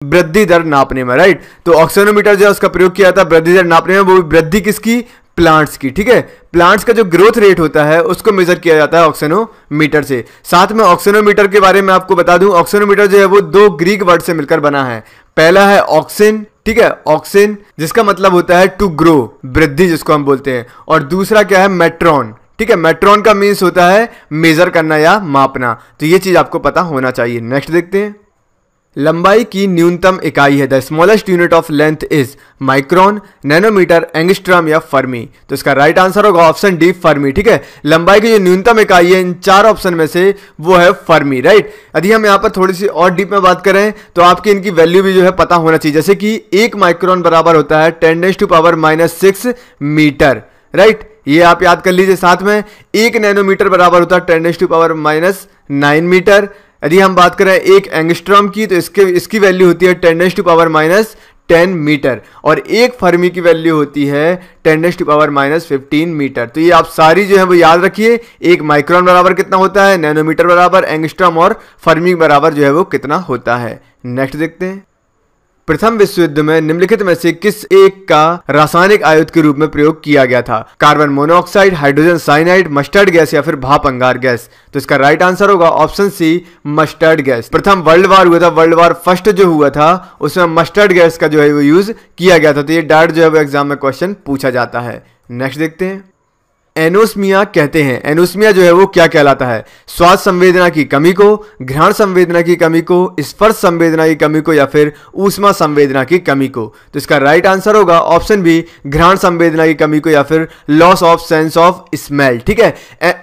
वृद्धि दर नापने में, राइट। तो ऑक्सीनोमीटर जो है उसका प्रयोग किया था वृद्धि दर नापने में, वो वृद्धि किसकी, प्लांट्स की, ठीक है। प्लांट्स का जो ग्रोथ रेट होता है उसको मेजर किया जाता है ऑक्सीनोमीटर से। साथ में ऑक्सीनोमीटर के बारे में आपको बता दूं, ऑक्सीनोमीटर जो है वो दो ग्रीक वर्ड से मिलकर बना है। पहला है ऑक्सिन, ठीक है, ऑक्सिन जिसका मतलब होता है टू ग्रो, वृद्धि जिसको हम बोलते हैं, और दूसरा क्या है, मेट्रॉन, ठीक है। मेट्रॉन का मीन्स होता है मेजर करना या मापना। तो ये चीज आपको पता होना चाहिए। नेक्स्ट देखते हैं, लंबाई की न्यूनतम इकाई है, the smallest unit of length is micron, nanometer, angstrom या फर्मी। तो इसका राइट आंसर होगा ऑप्शन डी, फर्मी, ठीक है। लंबाई की जो न्यूनतम इकाई है इन चार ऑप्शन में से वो है फर्मी, राइट। यदि हम यहाँ पर थोड़ी सी और डीप में बात करें तो आपकी इनकी वैल्यू भी जो है पता होना चाहिए। जैसे कि 1 माइक्रोन बराबर होता है 10⁻⁻6 मीटर, राइट, ये आप याद कर लीजिए। साथ में 1 नैनोमीटर बराबर होता है 10⁻⁹ मीटर। यदि हम बात करें 1 एंगस्ट्रॉम की तो इसकी वैल्यू होती है 10⁻10 मीटर, और 1 फर्मी की वैल्यू होती है 10⁻15 मीटर। तो ये आप सारी जो है वो याद रखिए। 1 माइक्रोन बराबर कितना होता है, नैनोमीटर बराबर, एंगस्ट्रॉम और फर्मी बराबर जो है वो कितना होता है। नेक्स्ट देखते हैं, प्रथम विश्व युद्ध में निम्नलिखित में से किस एक का रासायनिक आयुध के रूप में प्रयोग किया गया था, carbon monoxide, hydrogen cyanide, mustard gas या फिर भाप अंगार गैस। तो इसका राइट आंसर होगा ऑप्शन सी, मस्टर्ड गैस। प्रथम वर्ल्ड वार हुआ था, वर्ल्ड वार फर्स्ट जो हुआ था उसमें मस्टर्ड गैस का जो है वो यूज किया गया था। तो ये डायरेक्ट जो है वो एग्जाम में क्वेश्चन पूछा जाता है। नेक्स्ट देखते हैं, एनोस्मिया कहते हैं, एनोस्मिया जो है वो क्या कहलाता है, स्वाद संवेदना की कमी को, घ्राण संवेदना की कमी को, स्पर्श संवेदना की कमी को या फिर ऊष्मा संवेदना की कमी को। तो इसका राइट आंसर होगा ऑप्शन बी, घ्राण संवेदना की कमी को या फिर loss of sense of smell, ठीक है।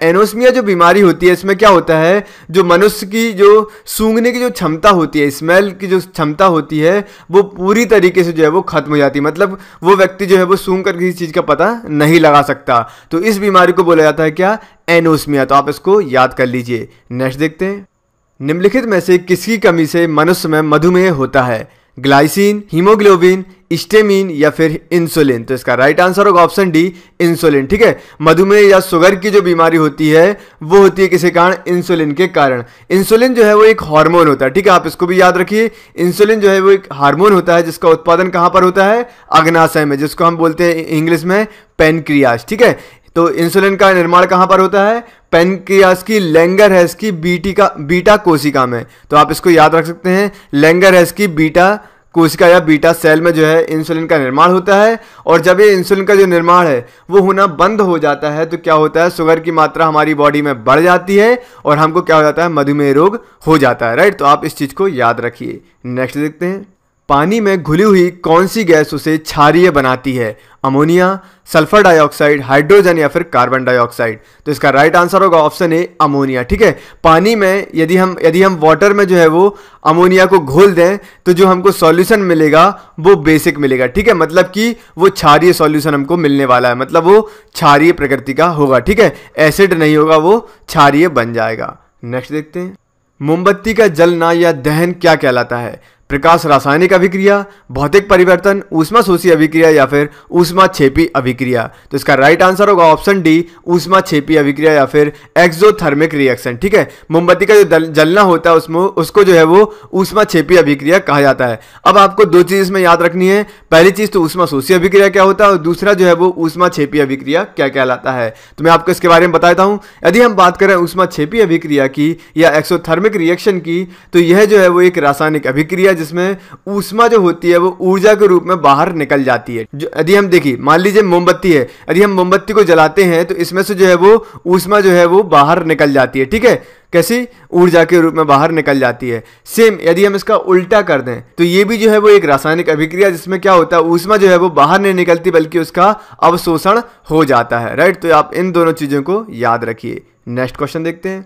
एनोस्मिया जो बीमारी होती है इसमें क्या होता है, जो मनुष्य की जो सूंघने की जो क्षमता होती है, स्मेल की जो क्षमता होती है वो पूरी तरीके से जो है वो खत्म हो जाती है। मतलब वो व्यक्ति जो है वो सूंघ कर किसी चीज का पता नहीं लगा सकता। तो इस बीमारी को बोला जाता है क्या, एनोस्मिया। तो आप इसको याद कर लीजिए। नेक्स्ट देखते हैं, निम्नलिखित में से किसकी कमी से मनुष्य में मधुमेह होता है, ग्लाइसिन, हीमोग्लोबिन, स्टेमिन या फिर इंसुलिन। तो इसका राइट आंसर होगा ऑप्शन डी, इंसुलिन, ठीक है। मधुमेह या शुगर की जो बीमारी होती है वो होती है किसी कारण, इंसुलिन के कारण। इंसुलिन जो है वो एक हार्मोन होता है, ठीक है, आप इसको भी याद रखिए। इंसुलिन जो है वो एक हार्मोन होता है जिसका उत्पादन कहां पर होता है, अग्नाशय में, जिसको हम बोलते हैं इंग्लिश में पेनक्रियास, ठीक है। तो इंसुलिन का निर्माण कहां पर होता है, पेनक्रियास की लैंगरहैंस की बीटा कोशिका में। तो आप इसको याद रख सकते हैं, लैंगरहैंस की बीटा कोशिका या बीटा सेल में जो है इंसुलिन का निर्माण होता है। और जब ये इंसुलिन का जो निर्माण है वो होना बंद हो जाता है तो क्या होता है, शुगर की मात्रा हमारी बॉडी में बढ़ जाती है और हमको क्या हो जाता है, मधुमेह रोग हो जाता है, राइट। तो आप इस चीज को याद रखिए। नेक्स्ट देखते हैं, पानी में घुली हुई कौन सी गैस उसे क्षारीय बनाती है, अमोनिया, सल्फर डाइऑक्साइड, हाइड्रोजन या फिर कार्बन डाइऑक्साइड। तो इसका राइट आंसर होगा ऑप्शन ए, अमोनिया, ठीक है। पानी में यदि हम वाटर में जो है वो अमोनिया को घोल दें तो जो हमको सॉल्यूशन मिलेगा वो बेसिक मिलेगा, ठीक है। मतलब कि वो क्षारीय सॉल्यूशन हमको मिलने वाला है, मतलब वो क्षारीय प्रकृति का होगा, ठीक है। एसिड नहीं होगा, वो क्षारीय बन जाएगा। नेक्स्ट देखते हैं, मोमबत्ती का जलना या दहन क्या कहलाता है, प्रकाश रासायनिक अभिक्रिया, भौतिक परिवर्तन, ऊष्माशोषी अभिक्रिया या फिर ऊष्माक्षेपी अभिक्रिया। तो इसका राइट आंसर होगा ऑप्शन डी, ऊष्माक्षेपी अभिक्रिया या फिर एक्सोथर्मिक रिएक्शन, ठीक है। मोमबत्ती का जो जलना होता है उसमें उसको जो है वो ऊष्माक्षेपी अभिक्रिया कहा जाता है। अब आपको दो चीज इसमें याद रखनी है, पहली चीज तो ऊष्माशोषी अभिक्रिया क्या होता है और दूसरा जो है वो ऊष्माक्षेपी अभिक्रिया क्या कहलाता है। तो मैं आपको इसके बारे में बता देता हूं। यदि हम बात करें ऊष्माक्षेपी अभिक्रिया की या एक्सोथर्मिक रिएक्शन की, तो यह जो है वो एक रासायनिक अभिक्रिया जिसमें ऊष्मा जो होती है वो ऊर्जा के रूप में बाहर निकल जाती है। यदि हम देखिए, मान लीजिए मोमबत्ती है, यदि हम मोमबत्ती को जलाते हैं तो इसमें से जो है वो ऊष्मा जो है वो बाहर निकल जाती है, ठीक है। कैसी, ऊर्जा के रूप में बाहर निकल जाती है। सेम यदि हम इसका उल्टा कर दें तो ये भी जो है वो एक रासायनिक अभिक्रिया जिसमें क्या होता है, ऊष्मा जो है वो बाहर नहीं निकलती बल्कि उसका अवशोषण हो जाता है, राइट। तो आप इन दोनों चीजों को याद रखिए। नेक्स्ट क्वेश्चन देखते हैं,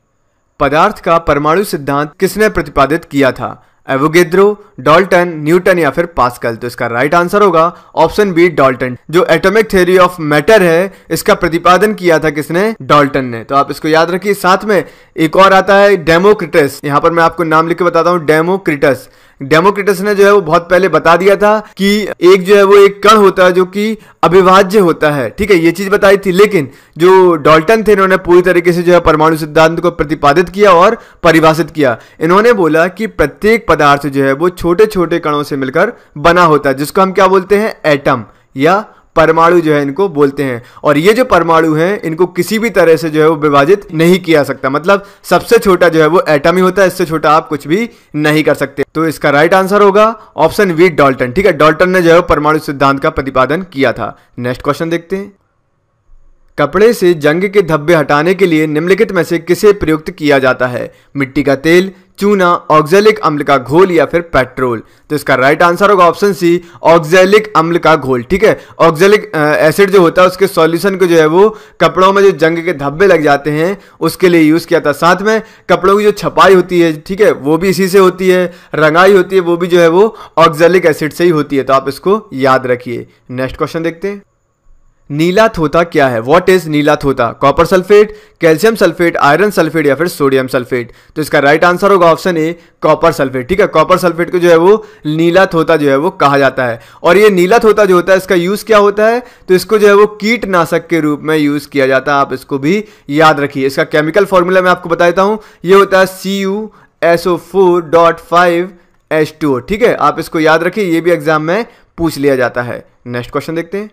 पदार्थ का परमाणु सिद्धांत किसने प्रतिपादित किया था, एवोगेद्रो, डाल्टन, न्यूटन या फिर पास्कल। तो इसका राइट आंसर होगा ऑप्शन बी, डाल्टन। जो एटॉमिक थ्योरी ऑफ मैटर है इसका प्रतिपादन किया था किसने, डाल्टन ने। तो आप इसको याद रखिए। साथ में एक और आता है डेमोक्रिटस, यहां पर मैं आपको नाम लिख के बताता हूं, डेमोक्रिटस। डेमोक्रिटस ने जो है वो बहुत पहले बता दिया था कि एक जो है वो एक कण होता है जो कि अविभाज्य होता है, ठीक है, ये चीज बताई थी। लेकिन जो डाल्टन थे इन्होंने पूरी तरीके से जो है परमाणु सिद्धांत को प्रतिपादित किया और परिभाषित किया। इन्होंने बोला कि प्रत्येक पदार्थ जो है वो छोटे छोटे कणों से मिलकर बना होता है, जिसको हम क्या बोलते हैं, एटम या परमाणु जो है इनको बोलते हैं। और ये जो परमाणु हैं इनको किसी भी तरह से जो है वो विभाजित नहीं किया सकता, मतलब सबसे छोटा जो है वो एटम ही होता है, इससे छोटा आप कुछ भी नहीं कर सकते। तो इसका राइट आंसर होगा ऑप्शन बी, डाल्टन। ठीक है, डाल्टन ने जो है परमाणु सिद्धांत का प्रतिपादन किया था। नेक्स्ट क्वेश्चन देखते हैं। कपड़े से जंग के धब्बे हटाने के लिए निम्नलिखित में से किसे प्रयुक्त किया जाता है? मिट्टी का तेल, चूना, ऑक्जेलिक अम्ल का घोल या फिर पेट्रोल? तो इसका राइट आंसर होगा ऑप्शन सी, ऑक्जेलिक अम्ल का घोल। ठीक है, ऑक्जेलिक एसिड जो होता है उसके सॉल्यूशन को जो है वो कपड़ों में जो जंग के धब्बे लग जाते हैं उसके लिए यूज किया था। साथ में कपड़ों की जो छपाई होती है, ठीक है, वो भी इसी से होती है, रंगाई होती है वो भी जो है वो ऑक्जेलिक एसिड से ही होती है। तो आप इसको याद रखिए। नेक्स्ट क्वेश्चन देखते हैं। नीला थोथा क्या है? व्हाट इज नीला थोथा? Copper sulphate, calcium sulphate, iron sulphate या फिर सोडियम सल्फेट? तो इसका राइट आंसर होगा ऑप्शन ए, कॉपर सल्फेट। ठीक है, कॉपर सल्फेट को जो है वो नीला थोथा जो है वो कहा जाता है। और ये नीला थोथा जो होता है इसका यूज क्या होता है? तो इसको जो है वो कीटनाशक के रूप में यूज किया जाता है। आप इसको भी याद रखिए। इसका केमिकल फॉर्मूला मैं आपको बता देता हूं, ये होता है CuSO4.5H2O। ठीक है, आप इसको याद रखिए, ये भी एग्जाम में पूछ लिया जाता है। नेक्स्ट क्वेश्चन देखते हैं।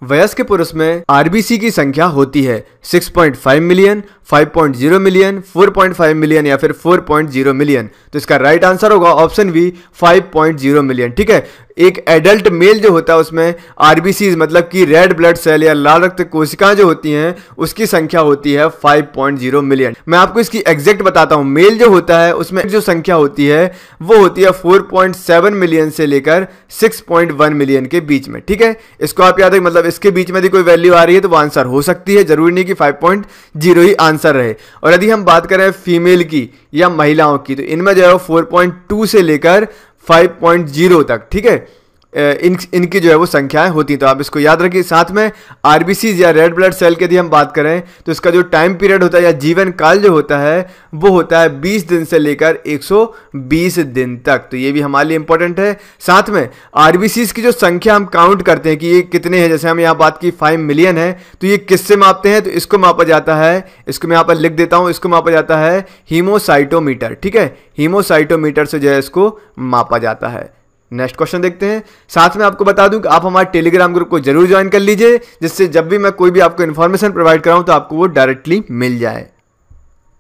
वयस्क पुरुष में आरबीसी की संख्या होती है 6.5 मिलियन, 5.0 मिलियन, 4.5 मिलियन या फिर 4.0 मिलियन? तो इसका राइट आंसर होगा ऑप्शन बी, 5.0 मिलियन। ठीक है, एक एडल्ट मेल जो होता है उसमें आरबीसी मतलब कि रेड ब्लड सेल या लाल रक्त कोशिकाएं जो होती हैं उसकी संख्या होती है 5.0 मिलियन। मैं आपको इसकी एग्जैक्ट बताता हूं। मेल जो होता है उसमें जो संख्या होती है वो होती है 4.7 मिलियन से लेकर 6.1 मिलियन के बीच में। ठीक है, इसको आप याद रखें, मतलब इसके बीच में यदि कोई वैल्यू आ रही है तो वो आंसर हो सकती है, जरूरी नहीं कि 5.0 ही आंसर रहे। और यदि हम बात करें फीमेल की या महिलाओं की तो इनमें जो है 4.2 से लेकर 5.0 तक, ठीक है, इनकी जो है वो संख्याएं होती हैं। तो आप इसको याद रखिए। साथ में आरबीसी या रेड ब्लड सेल की यदि हम बात करें तो इसका जो टाइम पीरियड होता है या जीवन काल जो होता है वो होता है 20 दिन से लेकर 120 दिन तक। तो ये भी हमारे लिए इंपॉर्टेंट है। साथ में आरबीसी की जो संख्या हम काउंट करते हैं कि ये कितने हैं, जैसे हम यहाँ बात की 5 मिलियन है, तो ये किससे मापते हैं? तो इसको मापा जाता है, इसको मैं यहाँ पर लिख देता हूँ, इसको मापा जाता है हीमोसाइटोमीटर। ठीक है, हीमोसाइटोमीटर से जो है इसको मापा जाता है। नेक्स्ट क्वेश्चन देखते हैं। साथ में आपको बता दूं कि आप हमारे टेलीग्राम ग्रुप को जरूर ज्वाइन कर लीजिए, जिससे जब भी मैं कोई भी आपको इन्फॉर्मेशन प्रोवाइड कराऊं तो आपको वो डायरेक्टली मिल जाए।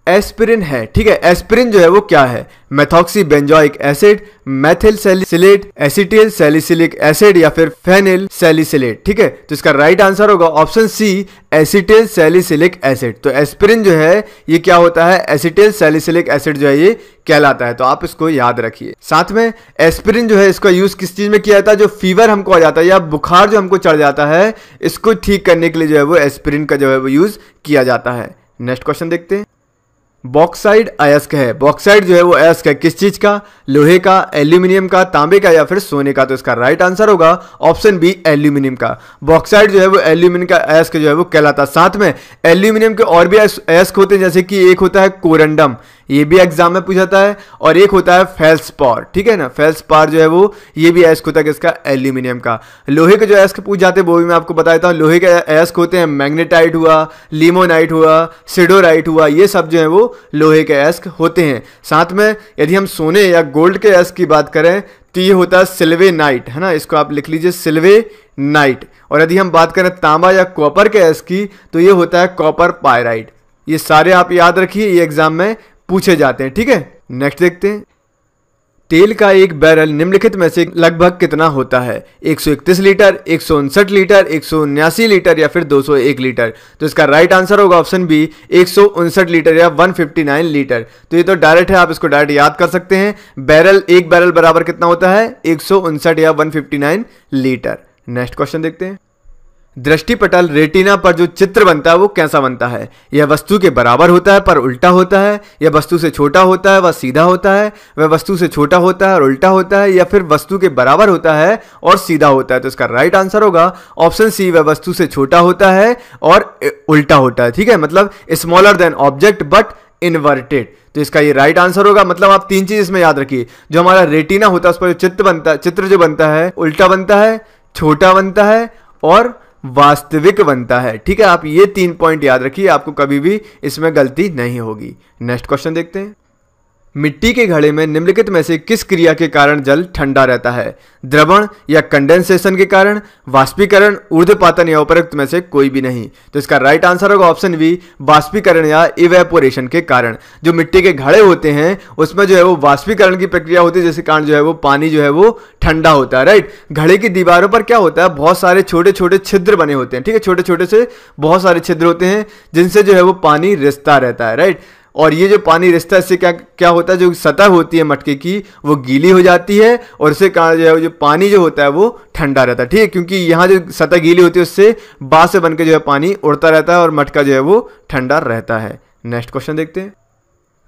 एस्पिरिन है, ठीक है, एस्पिरिन जो है वो क्या है? Methoxy benzoic acid, methyl salicylate, acetyl salicylic acid या फिर फेनिल सैलिसिलेट? ठीक है, तो इसका राइट आंसर होगा option C, acetyl salicylic acid. तो एस्पिरिन जो है ये क्या होता है? एसिटिल सैलिसिलिक एसिड जो है ये कहलाता है। तो आप इसको याद रखिए। साथ में एस्पिरिन जो है इसका यूज किस चीज में किया जाता है? जो फीवर हमको आ जाता है या बुखार जो हमको चढ़ जाता है इसको ठीक करने के लिए जो है वो एस्पिरिन का जो है वो यूज किया जाता है। नेक्स्ट क्वेश्चन देखते हैं। बॉक्साइड अयस्क है। बॉक्साइड जो है वो अयस्क है किस चीज का? लोहे का, एल्यूमिनियम का, तांबे का या फिर सोने का? तो इसका राइट आंसर होगा ऑप्शन बी, एल्यूमिनियम का। बॉक्साइड जो है वो एल्यूमिनियम का अयस्क जो है वो कहलाता है। साथ में एल्यूमिनियम के और भी अयस्क होते हैं, जैसे कि एक होता है कोरंडम, ये भी एग्जाम में पूछा जाता है, और एक होता है फेल्सपार। ठीक है ना, फेल्सपार जो है वो ये भी अयस्क होता है किसका? एल्यूमिनियम का। लोहे के जो अयस्क पूछ जाते हैं वो भी मैं आपको बता देता हूँ। लोहे के अयस्क होते हैं मैग्नेटाइट हुआ, लिमोनाइट हुआ, सिडोराइट हुआ, ये सब जो है वो लोहे के अयस्क होते हैं। साथ में यदि हम सोने या गोल्ड के अयस्क की बात करें तो ये होता है सिल्वेनाइट, है ना, इसको आप लिख लीजिए सिल्वेनाइट। और यदि हम बात करें तांबा या कॉपर के अयस्क की तो ये होता है कॉपर पायराइट। ये सारे आप याद रखिए, ये एग्जाम में पूछे जाते हैं। ठीक है, नेक्स्ट देखते हैं। तेल का एक बैरल निम्नलिखित में से लगभग कितना होता है? 131 लीटर, 159 लीटर, 179 लीटर या फिर 201 लीटर? तो इसका राइट आंसर होगा ऑप्शन बी, 159 लीटर या 159 लीटर। तो ये तो डायरेक्ट है, आप इसको डायरेक्ट याद कर सकते हैं। बैरल, एक बैरल बराबर कितना होता है? 159 या 159 लीटर। नेक्स्ट क्वेश्चन देखते हैं। दृष्टिपटल रेटिना पर जो चित्र बनता है वो कैसा बनता है? यह वस्तु के बराबर होता है पर उल्टा होता है, यह वस्तु से छोटा होता है वह सीधा होता है, वह वस्तु से छोटा होता है और उल्टा होता है, या फिर वस्तु के बराबर होता है और सीधा होता है? तो इसका राइट आंसर होगा ऑप्शन सी, वह वस्तु से छोटा होता है और उल्टा होता है। ठीक है, मतलब smaller than object but inverted. तो इसका ये राइट आंसर होगा। मतलब आप तीन चीज इसमें याद रखिए, जो हमारा रेटिना होता है उस पर चित्र जो बनता है उल्टा बनता है, छोटा बनता है और वास्तविक बनता है। ठीक है, आप ये 3 पॉइंट याद रखिए, आपको कभी भी इसमें गलती नहीं होगी। नेक्स्ट क्वेश्चन देखते हैं। मिट्टी के घड़े में निम्नलिखित में से किस क्रिया के कारण जल ठंडा रहता है? द्रवण या कंडेंसेशन के कारण, वाष्पीकरण, ऊर्ध्वपातन या उपरोक्त में से कोई भी नहीं। तो इसका राइट आंसर होगा ऑप्शन बी, वाष्पीकरण या इवेपोरेशन के कारण। जो मिट्टी के घड़े होते हैं उसमें जो है वो वाष्पीकरण की प्रक्रिया होती है, जिसके कारण जो है वो पानी जो है वो ठंडा होता है। राइट, घड़े की दीवारों पर क्या होता है, बहुत सारे छोटे छोटे छिद्र बने होते हैं। ठीक है, छोटे छोटे से बहुत सारे छिद्र होते हैं जिनसे जो है वो पानी रिसता रहता है। राइट, और ये जो पानी रिसता है इससे क्या क्या होता है, जो सतह होती है मटके की वो गीली हो जाती है और इससे कारण जो है जो पानी जो होता है वो ठंडा रहता है। ठीक है, क्योंकि यहाँ जो सतह गीली होती है उससे बाँस से बनकर जो है पानी उड़ता रहता है और मटका जो है वो ठंडा रहता है। नेक्स्ट क्वेश्चन देखते हैं।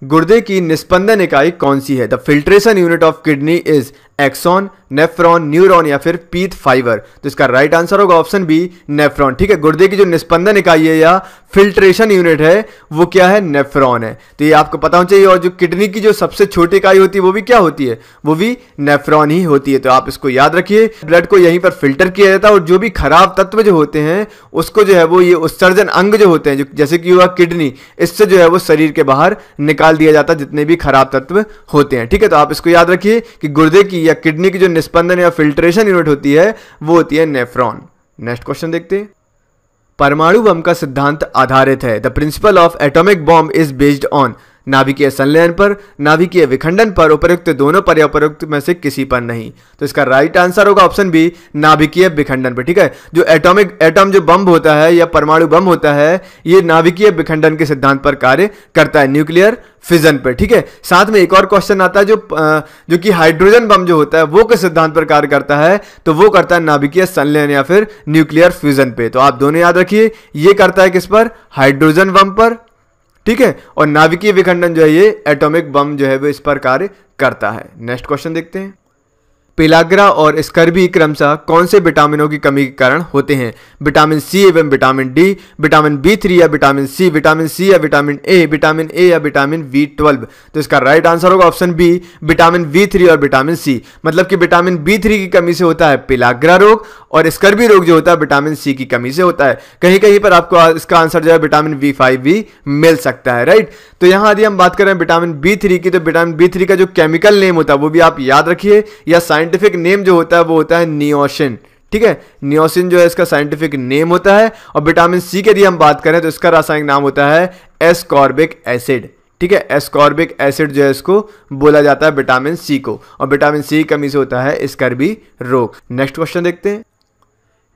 गुर्दे की निस्पंदन इकाई कौन सी है? The filtration unit of kidney is axon, nephron, neuron या फिर पीथ फाइबर। तो इसका राइट आंसर होगा ऑप्शन बी, नेफ्रॉन। ठीक है, गुर्दे की जो निस्पंदन इकाई है या फिल्ट्रेशन यूनिट है वो क्या है, नेफ्रॉन है। तो ये आपको पता होना चाहिए। और जो किडनी की जो सबसे छोटी इकाई होती है वो भी क्या होती है, वो भी नेफ्रॉन ही होती है। तो आप इसको याद रखिए। ब्लड को यहीं पर फिल्टर किया जाता है और जो भी खराब तत्व जो होते हैं उसको जो है वो ये उत्सर्जन अंग जो होते हैं, जो जैसे कि हुआ किडनी, इससे जो है वो शरीर के बाहर निकाल दिया जाता है जितने भी खराब तत्व होते हैं। ठीक है, तो आप इसको याद रखिए कि गुर्दे की या किडनी की जो निस्पंदन या फिल्ट्रेशन यूनिट होती है वो होती है नेफ्रॉन। नेक्स्ट क्वेश्चन देखते हैं। परमाणु बम का सिद्धांत आधारित है। The principle of atomic bomb is based on, नाभिकीय संलयन पर, नाभिकीय विखंडन पर, उपरोक्त दोनों पर या उपरोक्त में से किसी पर नहीं। तो इसका राइट आंसर होगा ऑप्शन बी, नाभिकीय विखंडन पर। ठीक है, जो एटम जो बम होता है या परमाणु बम होता है ये नाभिकीय विखंडन के सिद्धांत पर कार्य करता है, न्यूक्लियर फिजन पर। ठीक है, साथ में एक और क्वेश्चन आता है जो कि हाइड्रोजन बम जो होता है वो किस सिद्धांत पर कार्य करता है, तो वो करता है नाभिकीय संलयन या फिर न्यूक्लियर फ्यूजन पे। तो आप दोनों याद रखिए, ये करता है किस पर, हाइड्रोजन बम पर। ठीक है, और नाभिकीय विखंडन जो है ये एटॉमिक बम जो है वो इस पर कार्य करता है। नेक्स्ट क्वेश्चन देखते हैं। पेलाग्रा और स्कर्वी क्रमशः कौन से विटामिनों की कमी के कारण होते हैं? विटामिन सी एवं विटामिन डी, विटामिन B3 या विटामिन सी या विटामिन ए या विटामिन B12। तो इसका राइट आंसर होगा ऑप्शन बी, विटामिन B3 और विटामिन सी। मतलब कि विटामिन B3 की कमी से होता है पेलाग्रा रोग और स्कर्वी रोग जो होता है विटामिन सी की कमी से होता है। कहीं कहीं पर आपको इसका आंसर जो है विटामिन B5 भी मिल सकता है। राइट, तो यहां यदि हम बात करें विटामिन B3 की, तो विटामिन B3 का जो केमिकल नेम होता है वो भी आप याद रखिए, या साइंटिफिक नेम जो होता है वो होता है नियोसिन। ठीक है, नियोसिन जो है इसका साइंटिफिक नेम होता है। और विटामिन सी की यदि हम बात करें तो इसका रासायनिक नाम होता है एस्कॉर्बिक एसिड। ठीक है, एस्कॉर्बिक एसिड जो है इसको बोला जाता है विटामिन सी को, और विटामिन सी की कमी से होता है स्कर्वी रोग। नेक्स्ट क्वेश्चन देखते हैं।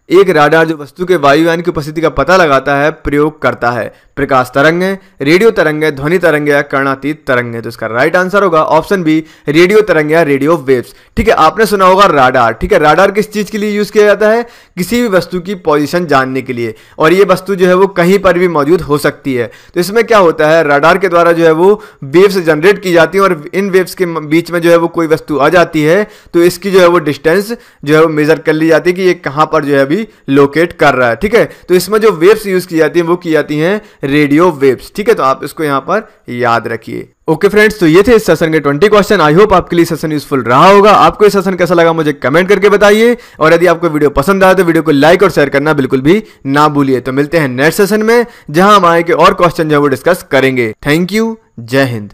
एक राडार जो वस्तु के वायुयान की उपस्थिति का पता लगाता है प्रयोग करता है, प्रकाश तरंग है, रेडियो तरंग है, ध्वनि तरंग या कर्णातीत तरंग है। तो इसका राइट आंसर होगा ऑप्शन बी, रेडियो तरंग या रेडियो वेव्स। ठीक है, आपने सुना होगा राडार। ठीक है, राडार किस चीज के लिए यूज किया जाता है, किसी भी वस्तु की पोजीशन जानने के लिए, और ये वस्तु जो है वो कहीं पर भी मौजूद हो सकती है। तो इसमें क्या होता है, राडार के द्वारा जो है वो वेव्स जनरेट की जाती है और इन वेव्स के बीच में जो है वो कोई वस्तु आ जाती है तो इसकी जो है वो डिस्टेंस जो है वो मेजर कर ली जाती है कि ये कहां पर जो है अभी लोकेट कर रहा है। ठीक है, तो इसमें जो वेव्स यूज की जाती हैं वो की जाती हैं रेडियो वेव्स। ठीक है, तो आप इसको यहां पर याद रखिए। ओके फ्रेंड्स, तो ये थे इस सेशन के 20 क्वेश्चन। आई होप आपके लिए सेशन यूजफुल रहा होगा। आपको ये सेशन कैसा लगा मुझे कमेंट करके बताइए, और यदि आपको वीडियो पसंद आया तो वीडियो को लाइक और शेयर करना बिल्कुल भी ना भूलिए। तो मिलते हैं नेक्स्ट सेशन में, जहां हम आगे के और क्वेश्चन जो है वो डिस्कस करेंगे। थैंक यू, जय हिंद।